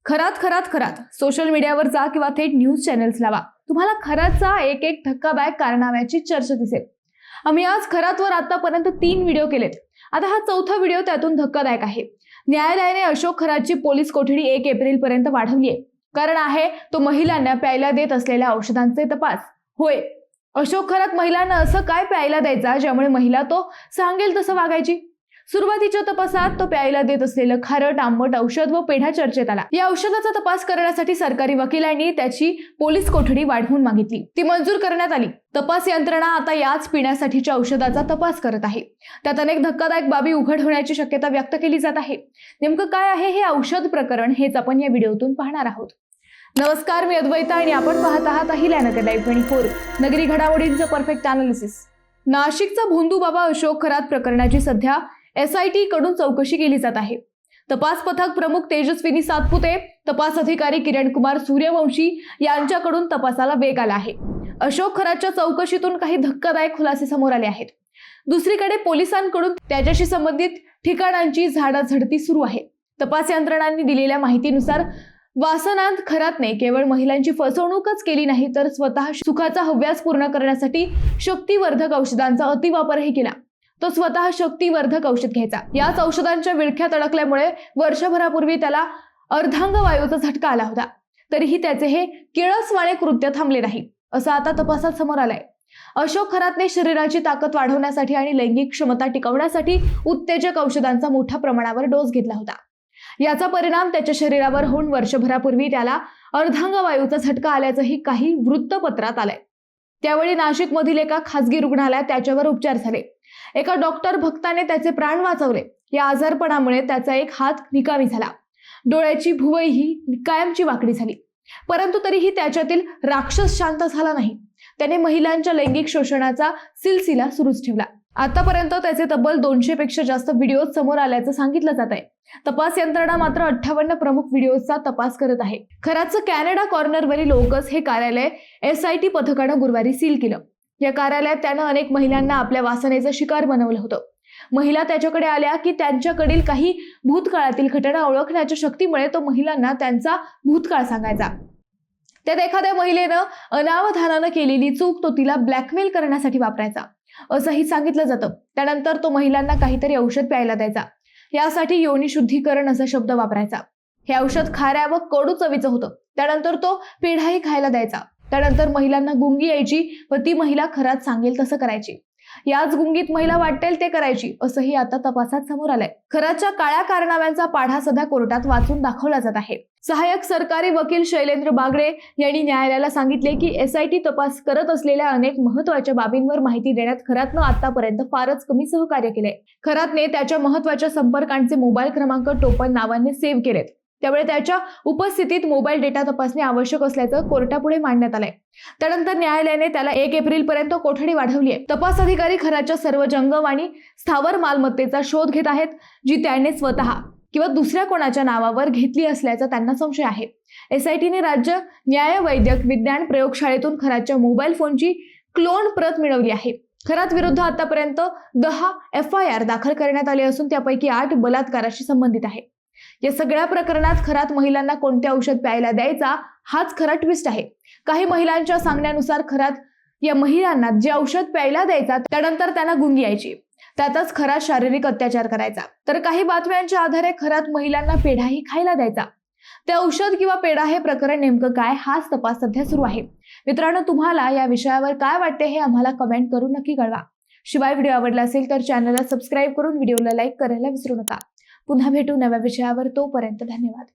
Kharat social मीडियावर जा किंवा थेट न्यूज चॅनल्स लावा, तुम्हाला खरातचा एक एक धक्कादायक कारनाम्याची चर्चा दिसेल। आम्ही आज खरातवर आतापर्यंत 3 व्हिडिओ केलेत। आता हा चौथा व्हिडिओ त्यातून धक्कादायक आहे। न्यायालयाने अशोक खरातची पोलीस कोठडी 1 एप्रिल पर्यंत वाढवली आहे। कारण आहे तो महिलांना प्यायला देत असलेल्या औषधांचे तपास। होय, अशोक खरात महिलांना असं काय प्यायला द्यायचा ज्यामुळे महिला तो सांगेल तसं वागायची। सुरुवातीच्या तपासात तो प्यायला देत असलेलं खारट आंबट औषध व पेढा चर्चेत आला। या औषधाचा तपास करण्यासाठी सरकारी वकिलांनी त्याची पोलीस कोठडी वाढवून मागितली। ती मंजूर करण्यात आली। तपास यंत्रणा आता याच पिण्यासाठीच्या औषधाचा तपास करत आहे। त्यात अनेक धक्कादायक बाबी उघड होण्याची शक्यता व्यक्त केली जात आहे। नेमकं काय आहे हे औषध प्रकरण हेच आपण या व्हिडिओतून पाहणार आहोत। नमस्कार, मी अद्वैता आणि आपण पाहत आहात अहिल्यानगर लाईव्ह 24, नगरी घडामोडींचं परफेक्ट अनालिसिस। नाशिकचा भोंदू बाबा अशोक खरात प्रकरणाची सध्या SIT कडून चौकशी केली जात आहे। तपास पथक प्रमुख तेजस्विनी सातपुते, तपास अधिकारी किरण कुमार सूर्यवंशी यांच्याकडून तपासाला वेग आला आहे। अशोक खरातच्या चौकशीतून काही धक्कादायक खुलासे समोर आले आहेत। दुसरीकडे पोलिसांकडून त्याच्याशी संबंधित ठिकाणांची झाडाझडती सुरू आहे। तपास यंत्रणांनी दिलेल्या माहितीनुसार वासनांत खरातने केवळ महिलांची फसवणूकच केली नाही तर स्वतः सुखाचा हव्यास पूर्ण करण्यासाठी शक्तिवर्धक औषधांचा अतिवापरही केला। तो स्वतः शक्तिवर्धक औषध घ्यायचा। याच औषधांच्या विळख्यात अडकल्यामुळे वर्षभरापूर्वी त्याला अर्धांगवायूचा झटका आला होता। तरीही त्याचे हे किळसवाणे कृत्य थांबले नाही, असं आता तपासात समोर आलंय। अशोक खरातने शरीराची ताकद वाढवण्यासाठी आणि लैंगिक क्षमता टिकवण्यासाठी उत्तेजक औषधांचा मोठ्या प्रमाणावर डोस घेतला होता। याचा परिणाम त्याच्या शरीरावर होऊन वर्षभरापूर्वी त्याला अर्धांगवायूचा झटका आल्याचंही काही वृत्तपत्रात आलंय। त्यावेळी नाशिक मधील एका खासगी रुग्णालयात त्याच्यावर उपचार झाले। एका डॉक्टर भक्ताने त्याचे प्राण वाचवले। या आजारपणामुळे त्याचा एक हात निकामी झाला, डोळ्याची भुवईही कायमची वाकडी झाली। परंतु तरीही त्याच्यातील राक्षस शांत झाला नाही। त्याने महिलांच्या लैंगिक शोषणाचा सिलसिला सुरूच ठेवला। आतापर्यंत त्याचे तब्बल 200 पेक्षा जास्त व्हिडिओ समोर आल्याचं सांगितलं जात आहे। तपास यंत्रणा मात्र 58 प्रमुख व्हिडिओचा तपास करत आहे। खरातचं कॅनडा कॉर्नरवरील लोकस हे कार्यालय SIT पथकानं गुरुवारी सील केलं। या कार्यालयात त्यानं अनेक महिलांना आपल्या वासनेचा शिकार बनवलं होतं। महिला त्याच्याकडे आल्या की त्यांच्याकडील काही भूतकाळातील घटना ओळखण्याच्या शक्तीमुळे तो महिलांना त्यांचा भूतकाळ सांगायचा। त्यात एखाद्या महिलेनं अनावधानानं केलेली चूक तो तिला ब्लॅकमेल करण्यासाठी वापरायचा, असंही सांगितलं जातं। त्यानंतर तो महिलांना काहीतरी औषध प्यायला द्यायचा। यासाठी योनी शुद्धीकरण असा शब्द वापरायचा। हे औषध खाऱ्या व कडू चवीचं होतं। त्यानंतर तो पेढाही खायला द्यायचा। त्यानंतर महिलांना गुंगी यायची व ती महिला खरात सांगेल तसं करायची। याच गुंगीत महिला वाटेल ते करायची, असंही आता तपासात समोर आलंय। खरातच्या काळ्या कारनाम्यांचा पाढा सध्या कोर्टात वाचून दाखवला जात आहे। सहाय्यक सरकारी वकील शैलेंद्र बागडे यांनी न्यायालयाला सांगितले की SIT तपास करत असलेल्या अनेक महत्त्वाच्या बाबींवर माहिती देण्यात खरातनं आतापर्यंत फारच कमी सहकार्य केलंय। खरातने त्याच्या महत्त्वाच्या संपर्कांचे मोबाईल क्रमांक टोपण नावाने सेव्ह केलेत। त्यामुळे त्याच्या उपस्थितीत मोबाईल डेटा तपासणे आवश्यक असल्याचं कोर्टापुढे मांडण्यात आलंय। त्यानंतर न्यायालयाने त्याला 1 एप्रिल पर्यंत कोठडी वाढवली आहे। तपास अधिकारी खरातच्या सर्व जंगम आणि स्थावर मालमत्तेचा शोध घेत आहेत, जी त्याने स्वतः किंवा दुसऱ्या कोणाच्या नावावर घेतली असल्याचा त्यांना संशय आहे। SITने राज्य न्याय वैद्यक विज्ञान प्रयोगशाळेतून खरातच्या मोबाईल फोनची क्लोन प्रत मिळवली आहे। खरात विरुद्ध आतापर्यंत 10 FIR दाखल करण्यात आले असून त्यापैकी 8 बलात्काराशी संबंधित आहे। या सगळ्या प्रकरणात खरात महिलांना कोणते औषध प्यायला द्यायचा हाच खरा ट्विस्ट आहे। काही महिलांच्या सांगण्यानुसार खरात या महिलांना जे औषध प्यायला द्यायचा त्यानंतर त्यांना गुंगी यायची। त्यातच खरात शारीरिक अत्याचार करायचा। तर काही बातम्यांच्या आधारे खरात महिलांना पेढाही खायला द्यायचा। ते औषध किंवा पेढा हे प्रकरण नेमकं काय हाच तपास सध्या सुरू आहे। मित्रांनो, तुम्हाला या विषयावर काय वाटते हे आम्हाला कमेंट करून नक्की कळवा। शिवाय व्हिडिओ आवडला असेल तर चॅनलला सबस्क्राईब करून व्हिडिओला लाईक करायला विसरू नका। पुन्हा भेटू नव्या विषयावर, तोपर्यंत धन्यवाद।